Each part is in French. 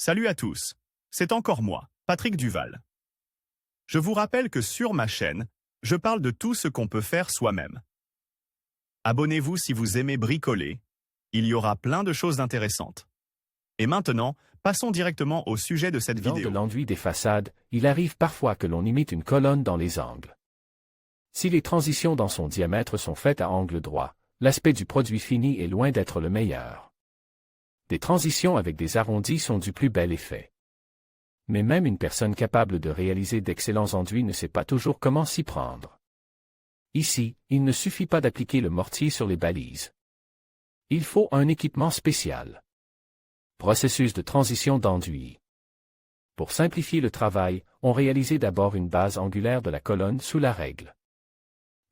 Salut à tous, c'est encore moi, Patrick Duval. Je vous rappelle que sur ma chaîne, je parle de tout ce qu'on peut faire soi-même. Abonnez-vous si vous aimez bricoler, il y aura plein de choses intéressantes. Et maintenant, passons directement au sujet de cette Lors vidéo. de l'enduit des façades, il arrive parfois que l'on imite une colonne dans les angles. Si les transitions dans son diamètre sont faites à angle droit, l'aspect du produit fini est loin d'être le meilleur. Des transitions avec des arrondis sont du plus bel effet. Mais même une personne capable de réaliser d'excellents enduits ne sait pas toujours comment s'y prendre. Ici, il ne suffit pas d'appliquer le mortier sur les balises. Il faut un équipement spécial. Processus de transition d'enduit. Pour simplifier le travail, on réalise d'abord une base angulaire de la colonne sous la règle.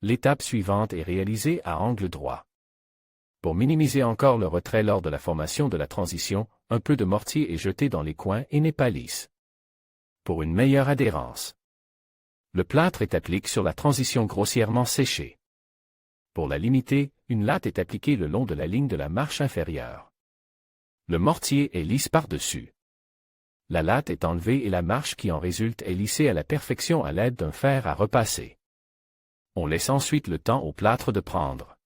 L'étape suivante est réalisée à angle droit. Pour minimiser encore le retrait lors de la formation de la transition, un peu de mortier est jeté dans les coins et n'est pas lisse. Pour une meilleure adhérence, le plâtre est appliqué sur la transition grossièrement séchée. Pour la limiter, une latte est appliquée le long de la ligne de la marche inférieure. Le mortier est lisse par-dessus. La latte est enlevée et la marche qui en résulte est lissée à la perfection à l'aide d'un fer à repasser. On laisse ensuite le temps au plâtre de prendre.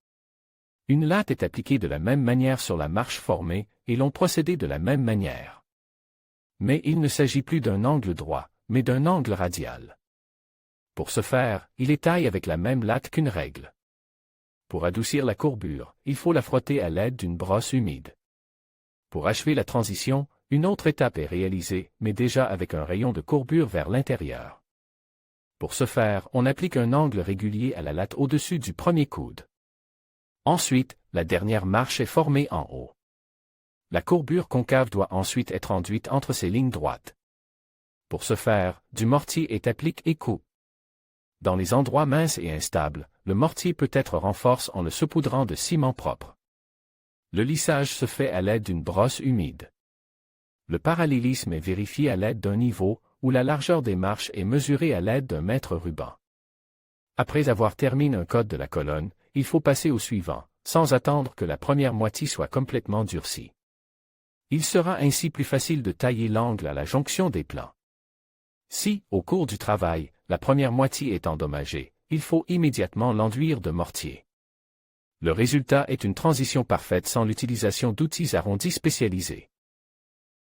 Une latte est appliquée de la même manière sur la marche formée, et l'on procède de la même manière. Mais il ne s'agit plus d'un angle droit, mais d'un angle radial. Pour ce faire, il est taillé avec la même latte qu'une règle. Pour adoucir la courbure, il faut la frotter à l'aide d'une brosse humide. Pour achever la transition, une autre étape est réalisée, mais déjà avec un rayon de courbure vers l'intérieur. Pour ce faire, on applique un angle régulier à la latte au-dessus du premier coude. Ensuite, la dernière marche est formée en haut. La courbure concave doit ensuite être enduite entre ces lignes droites. Pour ce faire, du mortier est appliqué et coupe. Dans les endroits minces et instables, le mortier peut être renforcé en le saupoudrant de ciment propre. Le lissage se fait à l'aide d'une brosse humide. Le parallélisme est vérifié à l'aide d'un niveau, où la largeur des marches est mesurée à l'aide d'un mètre ruban. Après avoir terminé un code de la colonne, il faut passer au suivant, sans attendre que la première moitié soit complètement durcie. Il sera ainsi plus facile de tailler l'angle à la jonction des plans. Si, au cours du travail, la première moitié est endommagée, il faut immédiatement l'enduire de mortier. Le résultat est une transition parfaite sans l'utilisation d'outils arrondis spécialisés.